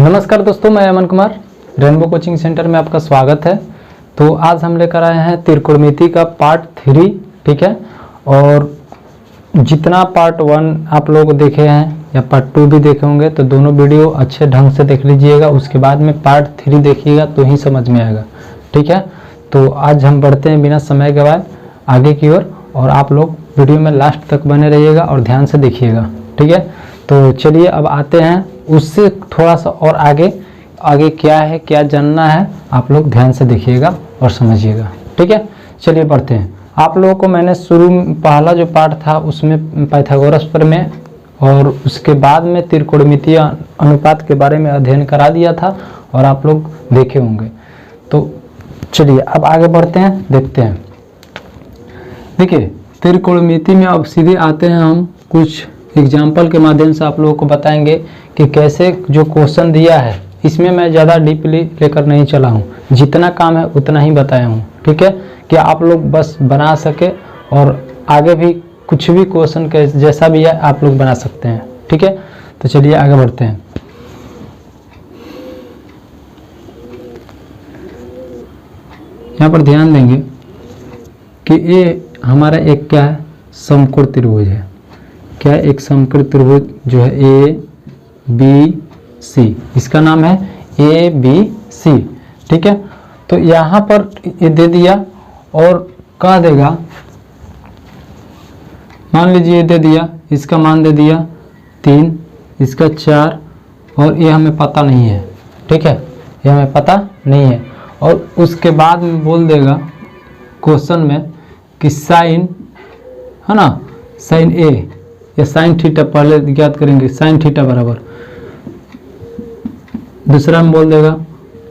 नमस्कार दोस्तों, मैं Aman Kumar, rainbow coaching centre में आपका स्वागत है। तो आज हम लेकर आए हैं त्रिकोणमिति का पार्ट 3, ठीक है। और जितना पार्ट 1 आप लोग देखे हैं या पार्ट 2 भी देखे होंगे तो दोनों वीडियो अच्छे ढंग से देख लीजिएगा, उसके बाद में पार्ट 3 देखिएगा तो ही समझ में आएगा, ठीक है। तो आज हम बढ़ते हैं बिना समय गवाए आगे की ओर, और आप लोग वीडियो में लास्ट तक बने रहिएगा और ध्यान से देखिएगा, ठीक है। तो चलिए अब आते हैं उससे थोड़ा सा और आगे क्या है, क्या जानना है, आप लोग ध्यान से देखिएगा और समझिएगा, ठीक है। चलिए बढ़ते हैं। आप लोगों को मैंने शुरू में पहला जो पार्ट था उसमें पाइथागोरस प्रमेय और उसके बाद में त्रिकोणमितीय अनुपात के बारे में अध्ययन करा दिया था और आप लोग देखे होंगे। तो चलिए अब आगे बढ़ते हैं, देखते हैं। देखिए त्रिकोणमिति में अब सीधे आते हैं हम, कुछ एग्जाम्पल के माध्यम से आप लोगों को बताएंगे कि कैसे जो क्वेश्चन दिया है इसमें मैं ज़्यादा डीपली लेकर नहीं चला हूँ, जितना काम है उतना ही बताया हूँ, ठीक है। कि आप लोग बस बना सके और आगे भी कुछ भी क्वेश्चन के जैसा भी है आप लोग बना सकते हैं, ठीक है। तो चलिए आगे बढ़ते हैं। यहाँ पर ध्यान देंगे कि ये हमारा एक क्या है, समकोण त्रिभुज है। क्या एक समकोण त्रिभुज जो है ए बी सी, इसका नाम है ए बी सी, ठीक है। तो यहाँ पर ये दे दिया और क्या देगा, मान लीजिए ये दे दिया, इसका मान दे दिया 3, इसका 4, और ये हमें पता नहीं है, ठीक है, ये हमें पता नहीं है। और उसके बाद में बोल देगा क्वेश्चन में कि साइन है ना, साइन ए या साइन थीटा पहले ज्ञात करेंगे, साइन थीटा बराबर, दूसरा में बोल देगा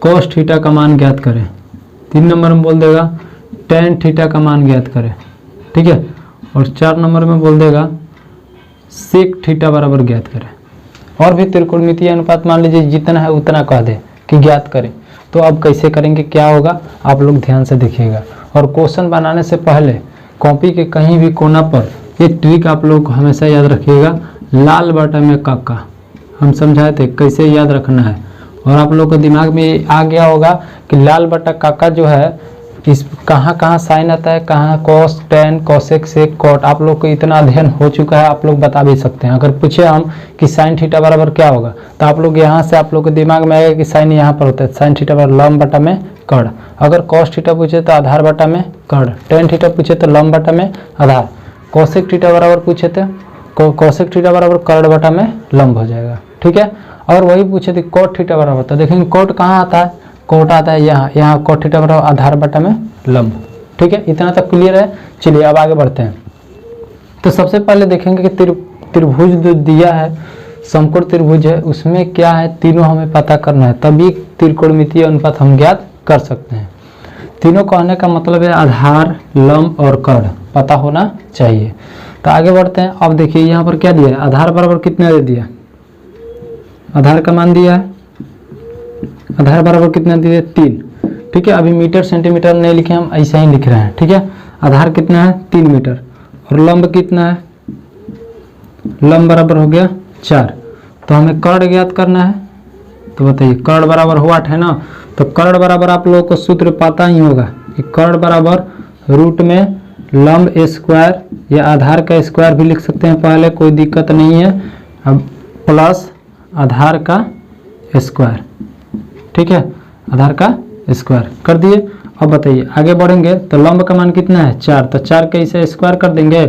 कोस थीटा का मान ज्ञात करें, 3 नंबर में बोल देगा टेन थीटा का मान ज्ञात करें, ठीक है। और 4 नंबर में बोल देगा सेक थीटा बराबर ज्ञात करें। और भी त्रिकोणमितीय अनुपात मान लीजिए जितना है उतना कह दे कि ज्ञात करें। तो अब कैसे करेंगे, क्या होगा, आप लोग ध्यान से देखिएगा। और क्वेश्चन बनाने से पहले कॉपी के कहीं भी कोना पर एक ट्रिक आप लोग हमेशा याद रखिएगा, लाल बटन में काका हम समझाए थे कैसे याद रखना है। और आप लोग के दिमाग में आ गया होगा कि लाल बटा काका जो है इस कहाँ साइन आता है, कहाँ कॉस, टेन, कॉसेक, सेक, कॉट, आप लोग को इतना अध्ययन हो चुका है, आप लोग बता भी सकते हैं। अगर पूछे हम कि साइन थीटा बराबर क्या होगा तो आप लोग यहाँ से आप लोग के दिमाग में आएगा कि साइन यहाँ पर होता है, साइन थीटा बराबर लंब बटा में कर्ण। अगर कॉस थीटा पूछे तो आधार बटा में कर्ण, टेन थीटा पूछे तो लंब बटा में आधार, कॉसेक थीटा बराबर पूछे तो कॉसेक थीटा बराबर कर्ण बटा में लंब हो जाएगा, ठीक है। और वही पूछे थे कोट थीटा बराबर, तो देखेंगे कोट कहाँ आता है, कोट आता है यहाँ कोट थीटा बराबर आधार बटा में लंब, ठीक है। इतना तक क्लियर है। चलिए अब आगे बढ़ते हैं। तो सबसे पहले देखेंगे कि त्रिभुज जो दिया है, समकोण त्रिभुज है, उसमें क्या है, तीनों हमें पता करना है, तभी त्रिकोणमितीय अनुपात हम ज्ञात कर सकते हैं। तीनों कहने का मतलब है आधार, लंब और कर्ण पता होना चाहिए। तो आगे बढ़ते हैं। अब देखिए यहाँ पर क्या दिया है, आधार बराबर कितना दे दिया, आधार का मान दिया है, आधार बराबर कितना दिया, 3, ठीक है। अभी मीटर सेंटीमीटर नहीं लिखे, हम ऐसा ही लिख रहे हैं, ठीक है। आधार कितना है 3 मीटर, और लंब कितना है, लंब बराबर हो गया 4। तो हमें कर्ण ज्ञात करना है। तो बताइए कर्ण बराबर हुआ है ना, तो कर्ण बराबर आप लोगों को सूत्र पता ही होगा कि कर्ण बराबर रूट में लंब स्क्वायर या आधार का स्क्वायर भी लिख सकते हैं पहले, कोई दिक्कत नहीं है। अब प्लस आधार का स्क्वायर, ठीक है, आधार का स्क्वायर कर दिए। अब बताइए आगे बढ़ेंगे तो लंब का मान कितना है 4, तो 4 के इसे स्क्वायर कर देंगे।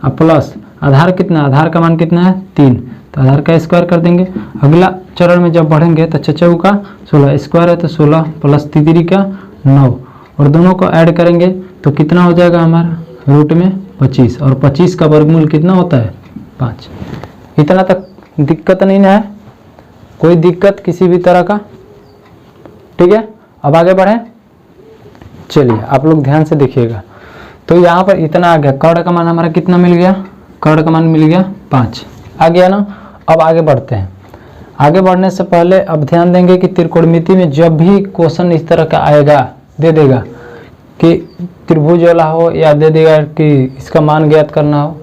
अब प्लस आधार कितना, आधार का मान कितना है 3, तो आधार का स्क्वायर कर देंगे। अगला चरण में जब बढ़ेंगे तो चौका 16 स्क्वायर है तो 16 प्लस 3 का 9, और दोनों को ऐड करेंगे तो कितना हो जाएगा हमारा, रूट में 25, और 25 का वर्गमूल कितना होता है 5। इतना तक दिक्कत नहीं ना है, कोई दिक्कत किसी भी तरह का, ठीक है। अब आगे बढ़ें, चलिए आप लोग ध्यान से देखिएगा। तो यहाँ पर इतना आ गया, कर्ण का मान हमारा कितना मिल गया, कर्ण का मान मिल गया 5, आ गया ना। अब आगे बढ़ते हैं। आगे बढ़ने से पहले अब ध्यान देंगे कि त्रिकोणमिति में जब भी क्वेश्चन इस तरह का आएगा, दे देगा कि त्रिभुज वाला हो या दे देगा कि इसका मान ज्ञात करना हो,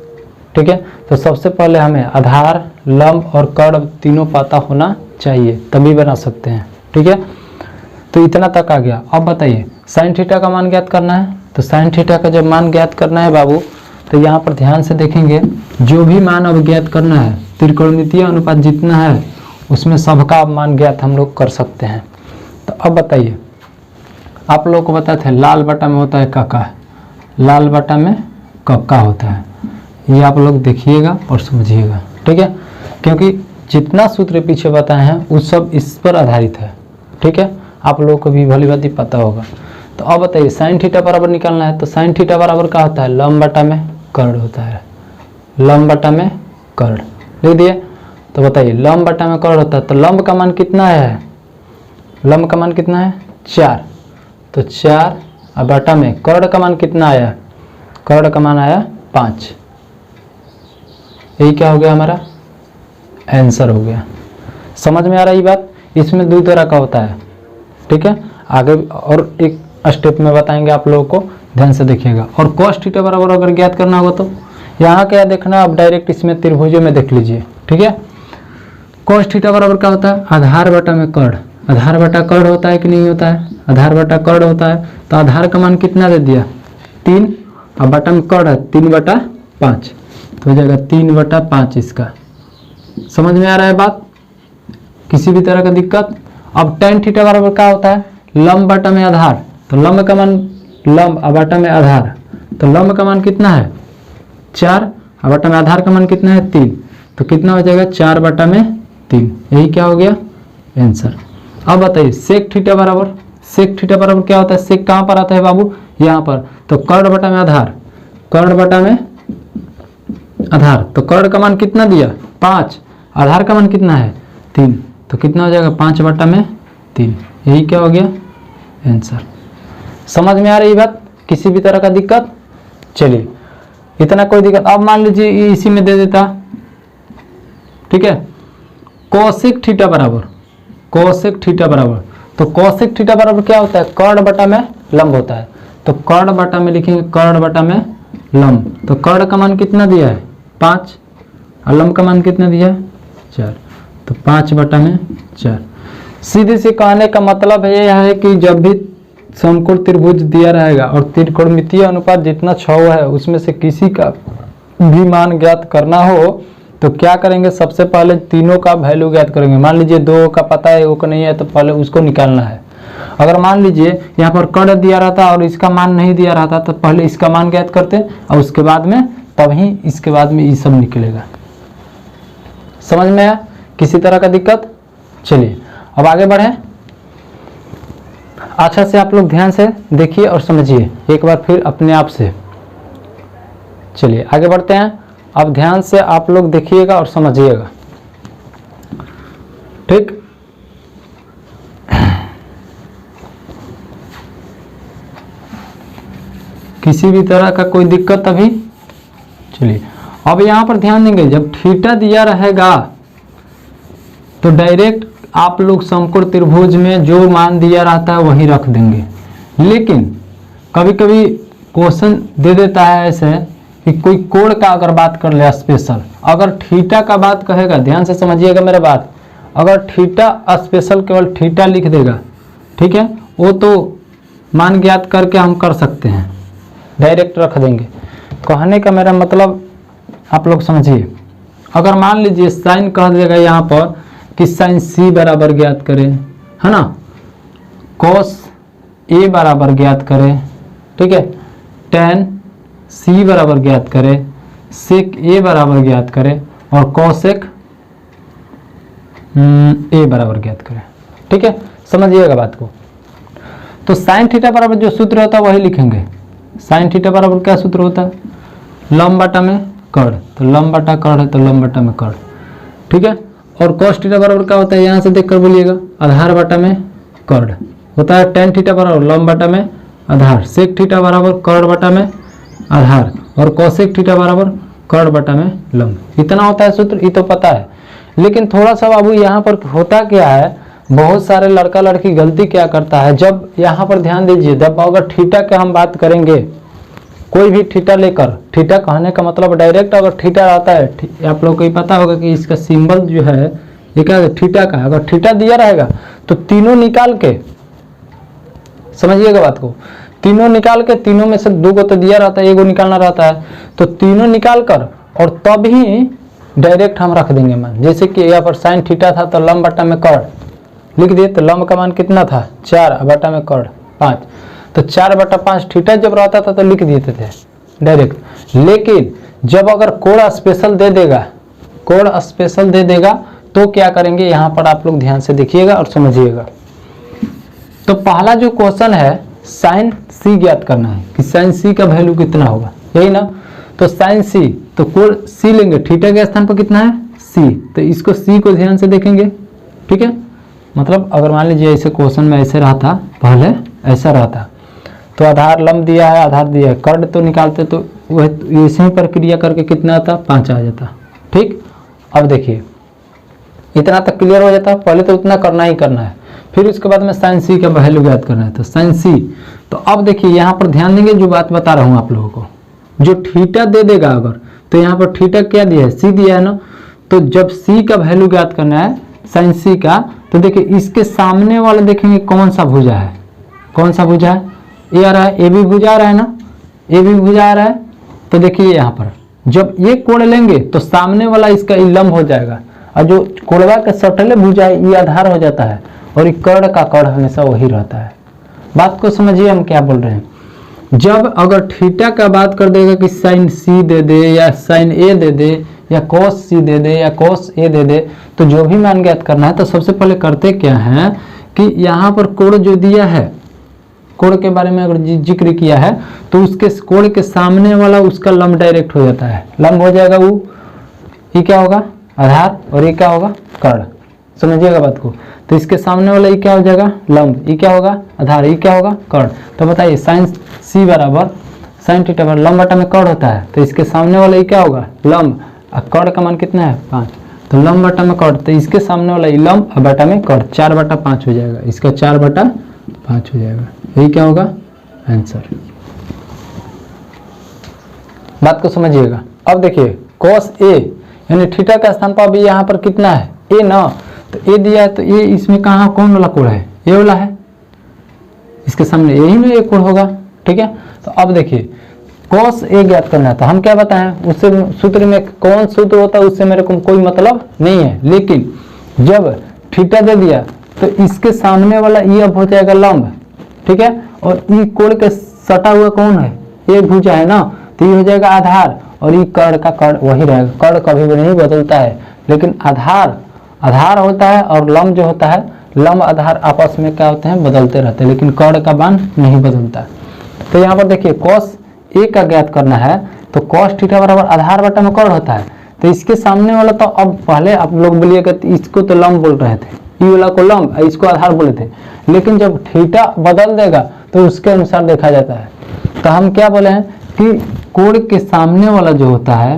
ठीक है, तो सबसे पहले हमें आधार, लंब और कर्ण तीनों पता होना चाहिए, तभी बना सकते हैं, ठीक है। तो इतना तक आ गया। अब बताइए साइन थीटा का मान ज्ञात करना है। तो साइन थीटा का जब मान ज्ञात करना है बाबू, तो यहाँ पर ध्यान से देखेंगे, जो भी मान अब ज्ञात करना है, त्रिकोणमितीय अनुपात जितना है उसमें सबका मान ज्ञात हम लोग कर सकते हैं। तो अब बताइए, आप लोग को बताते हैं लाल बटा में होता है काका, लाल बटा में कक्का होता है, ये आप लोग देखिएगा और समझिएगा, ठीक है, क्योंकि जितना सूत्र पीछे बताए हैं वो सब इस पर आधारित है, ठीक है, आप लोगों को भी भली भांति पता होगा। तो अब बताइए साइन थीटा बराबर निकालना है। तो साइन थीटा बराबर क्या होता है, लंब बटा में कर्ण होता है, लंब बटा में कर्ण, लिख दिए। तो बताइए लंब बटा में कर्ण होता है, तो लंब का मान कितना है, लंब का मान कितना है 4, तो 4 और बटा में कर्ण का मान कितना आया, कर्ण का मान आया 5। यही क्या हो गया हमारा आंसर हो गया। समझ में आ रहा है ये बात। इसमें दो तरह का होता है, ठीक है, आगे और एक स्टेप में बताएंगे आप लोगों को, ध्यान से देखिएगा। और cos थीटा बराबर अगर ज्ञात करना होगा तो यहाँ क्या देखना, आप डायरेक्ट इसमें त्रिभुजों में देख लीजिए, ठीक है। cos थीटा बराबर क्या होता है, आधार बटा में कर्ण, आधार बटा कर्ण होता है कि नहीं होता है, आधार बटा कर्ण होता है। तो आधार का मान कितना दे दिया 3, और बटा में कर्ण है 3/5, तो हो जाएगा 3/5 इसका। समझ में आ रहा है बात, किसी भी तरह का दिक्कत। अब tan थीटा बराबर क्या होता है, लंब बटा में आधार, तो लंब का मान लंब और बटा में आधार, तो लंब का मान कितना है 4 और बटा में आधार का मान कितना है 3, तो कितना हो जाएगा 4/3, यही क्या हो गया आंसर। अब बताइए सेक थीटा बराबर, सेक थीटा बराबर क्या होता है, सेक कहाँ पर आता है बाबू, यहाँ पर, तो कर्ण बटा में आधार, कर्ण बटा में आधार, तो कर्ण का मान कितना दिया 5, आधार का मान कितना है 3, तो कितना हो जाएगा 5/3, यही क्या हो गया आंसर। समझ में आ रही बात, किसी भी तरह का दिक्कत, चलिए इतना कोई दिक्कत। अब मान लीजिए इसी में दे देता, ठीक है, कोसेक थीटा बराबर, कोसेक थीटा बराबर, तो कोसेक थीटा बराबर क्या होता है, कर्ण बटा में लंब होता है, तो कर्ण बटा में लिखेंगे कर्ण बटा में लंब, तो कर्ण का मान कितना दिया है 5 और लंब का मान कितना दिया है 4, तो 5/4। सीधे से कहने का मतलब यह है कि जब भी समकोण त्रिभुज दिया रहेगा और त्रिकोणमितीय अनुपात जितना 6 है उसमें से किसी का भी मान ज्ञात करना हो तो क्या करेंगे, सबसे पहले तीनों का वैल्यू ज्ञात करेंगे। मान लीजिए 2 का पता है, 1 का नहीं है, तो पहले उसको निकालना है। अगर मान लीजिए यहाँ पर कर्ण दिया रहता और इसका मान नहीं दिया रहता तो पहले इसका मान ज्ञात करते और उसके बाद में तभी इसके बाद में ये सब निकलेगा। समझ में आया, किसी तरह का दिक्कत। चलिए अब आगे बढ़ें, अच्छा से आप लोग ध्यान से देखिए और समझिए एक बार फिर अपने आप से। चलिए आगे बढ़ते हैं, अब ध्यान से आप लोग देखिएगा और समझिएगा, ठीक। किसी भी तरह का कोई दिक्कत अभी। चलिए अब यहां पर ध्यान देंगे, जब थीटा दिया रहेगा तो डायरेक्ट आप लोग समकोण त्रिभुज में जो मान दिया रहता है वही रख देंगे। लेकिन कभी कभी क्वेश्चन दे देता है ऐसे कि कोई कोण का अगर बात कर ले स्पेशल, अगर थीटा का बात कहेगा, ध्यान से समझिएगा मेरा बात, अगर थीटा स्पेशल केवल थीटा लिख देगा, ठीक है, वो तो मान ज्ञात करके हम कर सकते हैं, डायरेक्ट रख देंगे। कहने का मेरा मतलब आप लोग समझिए, अगर मान लीजिए साइन कह देगा यहाँ पर कि साइन सी बराबर ज्ञात करें, है ना, कॉस ए बराबर ज्ञात करें, ठीक है, टेन सी बराबर ज्ञात करें, सेक ए बराबर ज्ञात करें और कॉसेक ए बराबर ज्ञात करें, ठीक है, समझिएगा बात को। तो साइन थीटा बराबर जो सूत्र होता है वही लिखेंगे। साइन थीटा बराबर क्या सूत्र होता है, लंब बटा में कर्ण, तो लंब बटा कर्ण है तो लंब बटा में कर्ण, ठीक है। और cos थीटा बराबर क्या होता है, यहाँ से देखकर बोलिएगा, आधार बटा में कर्ण होता है। tan थीटा बराबर लंब बटा में आधार, sec थीटा बराबर कर्ण बटा में आधार, और cosec थीटा बराबर कर्ण बटा में लंब। इतना होता है सूत्र, ये तो पता है। लेकिन थोड़ा सा बाबू यहाँ पर होता क्या है, बहुत सारे लड़का लड़की गलती क्या करता है, जब यहाँ पर ध्यान दीजिए, जब अगर थीटा की हम बात करेंगे, कोई भी थीटा लेकर, थीटा कहने का मतलब डायरेक्ट अगर थीटा आता है, आप लोग को पता होगा कि इसका सिंबल जो है ये क्या है, थीटा का। अगर थीटा दिया रहेगा तो तीनों निकाल के, समझिएगा बात को, तीनों निकाल के, तीनों में से दो को तो दिया रहता है, एगो निकालना रहता है, तो तीनों निकाल कर और तब ही डायरेक्ट हम रख देंगे मान। जैसे कि यहाँ पर साइन थीटा था तो लंब बटा में कर्ण लिख दिए, तो लंब का मान कितना था 4 बटा में कर्ण 5, तो 4 बटा 5 थीटा जब रहता था तो लिख देते थे डायरेक्ट। लेकिन जब अगर कोण स्पेशल दे देगा, कोण स्पेशल दे देगा तो क्या करेंगे, यहाँ पर आप लोग ध्यान से देखिएगा और समझिएगा। तो पहला जो क्वेश्चन है साइन सी ज्ञात करना है कि साइन सी का वैल्यू कितना होगा, यही ना। तो साइन सी, तो कोण सी लेंगे, थीटा के स्थान पर कितना है सी, तो इसको सी को ध्यान से देखेंगे, ठीक है। मतलब अगर मान लीजिए ऐसे क्वेश्चन में ऐसे रहा था, पहले ऐसा रहा था, तो आधार लंब दिया है, आधार दिया है, कर्ण तो निकालते तो वह इसी प्रक्रिया करके कितना आता 5 आ जाता, ठीक। अब देखिए इतना तक क्लियर हो जाता, पहले तो उतना करना ही करना है, फिर उसके बाद में साइन सी का वैल्यू ज्ञात करना है, तो साइन सी। तो अब देखिए यहाँ पर ध्यान देंगे, जो बात बता रहा हूँ आप लोगों को, जो थीटा दे देगा अगर, तो यहाँ पर थीटा क्या दिया है, सी दिया है ना। तो जब सी का वैल्यू ज्ञात करना है साइन सी का, तो देखिए इसके सामने वाले देखेंगे कौन सा भुजा है, कौन सा भुजा है, ये आ रहा है, ए बी भुजा आ रहा है ना, ए बी भुजा आ रहा है। तो देखिए यहाँ पर जब ये कोण लेंगे तो सामने वाला इसका लंब हो जाएगा, और जो कोणवा का सटले भुजा है ये आधार हो जाता है, और ये कर्ण का कर्ण हमेशा वही रहता है। बात को समझिए हम क्या बोल रहे हैं। जब अगर थीटा का बात कर देगा कि साइन सी दे दे या साइन ए दे दे या कोस सी दे दे या कोस ए दे दे, तो जो भी मान ज्ञात करना है तो सबसे पहले करते क्या है कि यहाँ पर कोण जो दिया है, कोण के बारे में अगर जिक्र किया है तो उसके कोण के सामने वाला उसका लंब डायरेक्ट हो जाता है, लंब हो जाएगा वो, ये क्या होगा आधार, और ये क्या होगा कर्ण, समझिएगा बात को। तो इसके सामने वाला ये क्या हो जाएगा लंब, ये क्या होगा आधार, ये क्या होगा कर्ण। तो बताइए साइन सी बराबर साइन थीटा बराबर लंब बटा में कर्ण होता है, तो इसके सामने वाला ये क्या होगा लंब, और कर्ण का मान कितना है 5, तो लंब बटा में कर्ण, तो इसके सामने वाला ये लंब और बटा में कर्ण 4 बटा 5 हो जाएगा, इसका 4 बटा 5 हो जाएगा, यही क्या होगा आंसर। बात को समझिएगा। अब देखिए cos a यानी थीटा का स्थान पर अभी यहाँ पर कितना है a ना, तो a दिया है, तो a इसमें कहाँ कौन वाला कोण है, ये वाला है, इसके सामने यही में एक कोण होगा, ठीक है। तो अब देखिए cos a ज्ञात करना है, तो हम क्या बताएं, उससे सूत्र में कौन सूत्र होता है उससे मेरे को कोई मतलब नहीं है, लेकिन जब थीटा दे दिया तो इसके सामने वाला ये अब हो जाएगा लंब, ठीक है, और ये कोण के सटा हुआ कौन है, एक भुजा है ना, तो ये हो जाएगा आधार, और ये कर्ण का कर्ण वही रहेगा, कर्ण कभी भी नहीं बदलता है, लेकिन आधार आधार होता है और लंब जो होता है, लंब आधार आपस में क्या होते हैं बदलते रहते हैं, लेकिन कर्ण का मान नहीं बदलता। तो यहाँ पर देखिए cos a का ज्ञात करना है, तो cos थीटा बराबर आधार बटा में कर्ण होता है, तो इसके सामने वाला, तो अब पहले आप लोग बोलिएगा इसको तो लंब बोल रहे थे, ई वाला को लंब इसको आधार बोले थे, लेकिन जब थीटा बदल देगा तो उसके अनुसार देखा जाता है। तो हम क्या बोले हैं कि कोण के सामने वाला जो होता है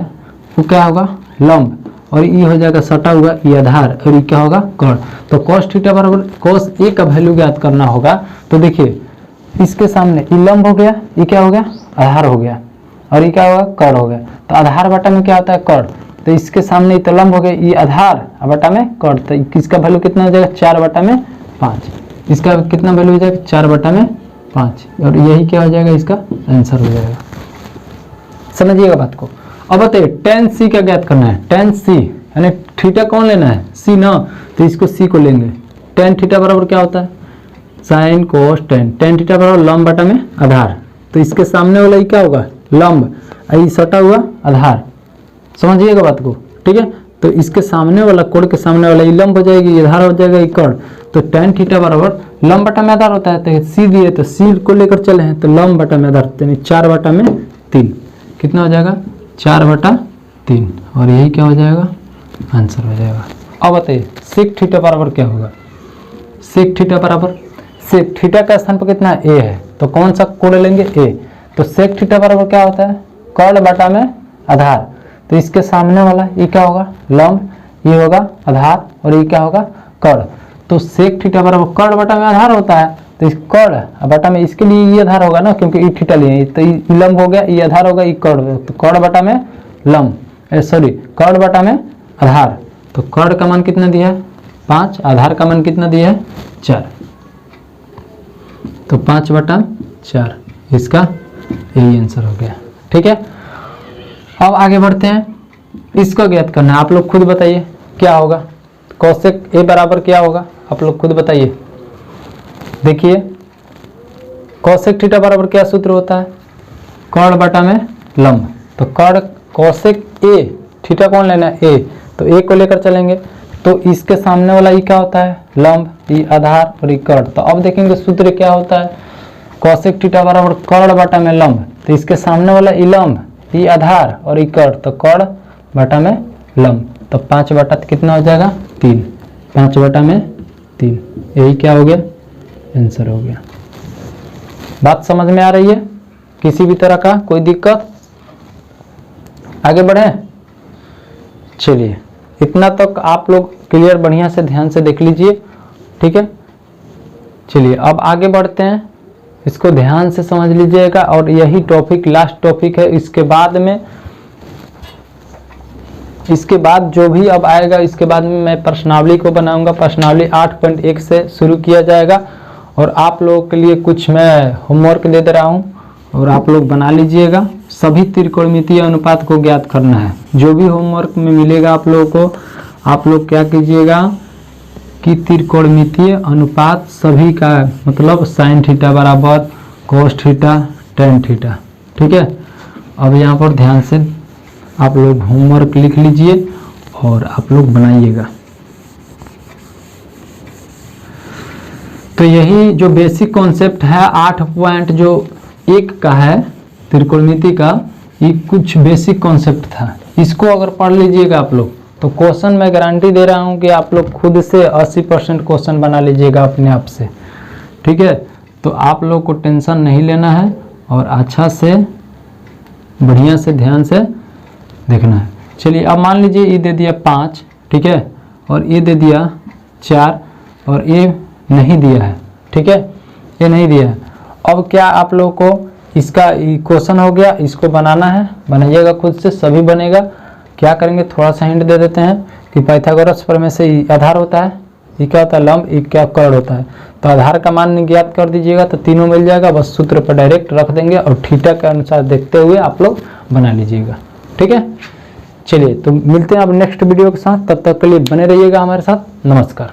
वो क्या होगा लंब, और ये हो जाएगा सटा हुआ ये आधार, और ये क्या होगा कर्ण। तो cos थीटा बराबर cos a का वैल्यू ज्ञात करना होगा, तो देखिए इसके सामने ये लंब हो गया, ये क्या हो गया आधार हो गया, और ये क्या होगा कर्ण हो गया। तो आधार बटा में क्या होता है कर्ण, तो इसके सामने तो लंब हो गया, ये आधार बटा में कर्ण, तो इसका वैल्यू कितना हो जाएगा 4 बटा में 5, इसका कितना वैल्यू हो जाएगा 4 बटा में 5, और यही क्या हो जाएगा इसका आंसर हो जाएगा। समझिएगा बात को। अब बताइए tan c का ज्ञात करना है, tan c यानी थीटा कौन लेना है c ना, तो इसको c को लेंगे। tan थीटा बराबर क्या होता है sin cos tan, tan theta बराबर लंब बटा में आधार, तो इसके सामने वाला ये क्या होगा लंब, ये सटा हुआ आधार, समझिएगा बात को, ठीक है। तो इसके सामने वाला, कोण के सामने वाला ये लंब हो जाएगी, ये आधार हो जाएगा, ये कोण। तो tan थीटा बराबर लंब बटा में आधार होता है, तो सी दिए तो सी को लेकर चले हैं, तो लंब बटा में आधार, यानी 4/3 कितना हो जाएगा 4/3, और यही क्या हो जाएगा आंसर हो जाएगा। अब बताइए सेक थीटा बराबर क्या होगा। सेक थीटा बराबर, सेक थीटा का स्थान पर कितना ए है, तो कौन सा कोण लेंगे ए, तो सेक थीटा बराबर क्या होता है कोण बटा में आधार। तो इसके सामने वाला ये क्या होगा लंब, ये होगा आधार, और ये क्या होगा कोण। तो सेक थीटा बराबर कोण बटा में आधार होता है, तो इस कोण बटा में इसके लिए ये आधार होगा ना, क्योंकि ई थीटा लिए, तो ये लंब हो गया, ये आधार होगा, ये कोण, तो कोण बटा में लंब, सॉरी कोण बटा में आधार। तो कोण का मान कितना दिया है 5, आधार का मान कितना दिया है 4, तो 5/4 इसका यही आंसर हो गया। ठीक है, अब आगे बढ़ते हैं, इसको ज्ञात करना है। आप लोग खुद बताइए क्या होगा, कोसेक ए बराबर क्या होगा, आप लोग खुद बताइए। देखिए कोसेक थीटा बराबर क्या सूत्र होता है, कोण बटा में लंब। तो कोण कोसेक ए, थीटा कौन लेना है ए, तो ए को लेकर चलेंगे, तो इसके सामने वाला ये क्या होता है लंब, ये आधार और ये कोण। तो अब देखेंगे सूत्र क्या होता है, कोसेक थीटा बराबर कोण बटा में लंब, तो इसके सामने वाला ये लंब, ये आधार और ये कोण, तो कोण बटा में लंब, तो 5 कितना हो जाएगा 3, 5/3, यही क्या हो गया आंसर हो गया। बात समझ में आ रही है, किसी भी तरह का कोई दिक्कत, आगे बढ़े। चलिए इतना तक आप लोग क्लियर बढ़िया से ध्यान से देख लीजिए। ठीक है, चलिए अब आगे बढ़ते हैं, इसको ध्यान से समझ लीजिएगा, और यही टॉपिक लास्ट टॉपिक है। इसके बाद जो भी अब आएगा, इसके बाद में मैं प्रश्नावली को बनाऊंगा। प्रश्नावली 8.1 से शुरू किया जाएगा, और आप लोगों के लिए कुछ मैं होमवर्क दे रहा हूं, और आप लोग बना लीजिएगा। सभी त्रिकोणमितीय अनुपात को ज्ञात करना है। जो भी होमवर्क में मिलेगा आप लोगों को, आप लोग क्या कीजिएगा कि त्रिकोणमितीय अनुपात सभी का, मतलब साइन थीटा बराबर कोस थीटा टेन थीटा। ठीक है, अब यहाँ पर ध्यान से आप लोग होमवर्क लिख लीजिए और आप लोग बनाइएगा। तो यही जो बेसिक कॉन्सेप्ट है 8.1 का है त्रिकोणमिति का, ये कुछ बेसिक कॉन्सेप्ट था। इसको अगर पढ़ लीजिएगा आप लोग, तो क्वेश्चन मैं गारंटी दे रहा हूँ कि आप लोग खुद से 80% क्वेश्चन बना लीजिएगा अपने आप से। ठीक है, तो आप लोग को टेंशन नहीं लेना है, और अच्छा से बढ़िया से ध्यान से देखना है। चलिए अब मान लीजिए ये दे दिया 5, ठीक है, और ये दे दिया 4, और ये नहीं दिया है। ठीक है, ये नहीं दिया है। अब क्या आप लोगों को इसका क्वेश्चन हो गया, इसको बनाना है, बनाइएगा खुद से, सभी बनेगा। क्या करेंगे, थोड़ा सा हिंट दे देते हैं कि पाइथागोरस प्रमेय से आधार होता है, ये क्या होता है लंब, ये क्या कोण होता है। तो आधार का मान ज्ञात कर दीजिएगा, तो तीनों मिल जाएगा, बस सूत्र पर डायरेक्ट रख देंगे, और थीटा के अनुसार देखते हुए आप लोग बना लीजिएगा। ठीक है, चलिए तो मिलते हैं अब नेक्स्ट वीडियो के साथ, तब तक के लिए बने रहिएगा हमारे साथ। नमस्कार।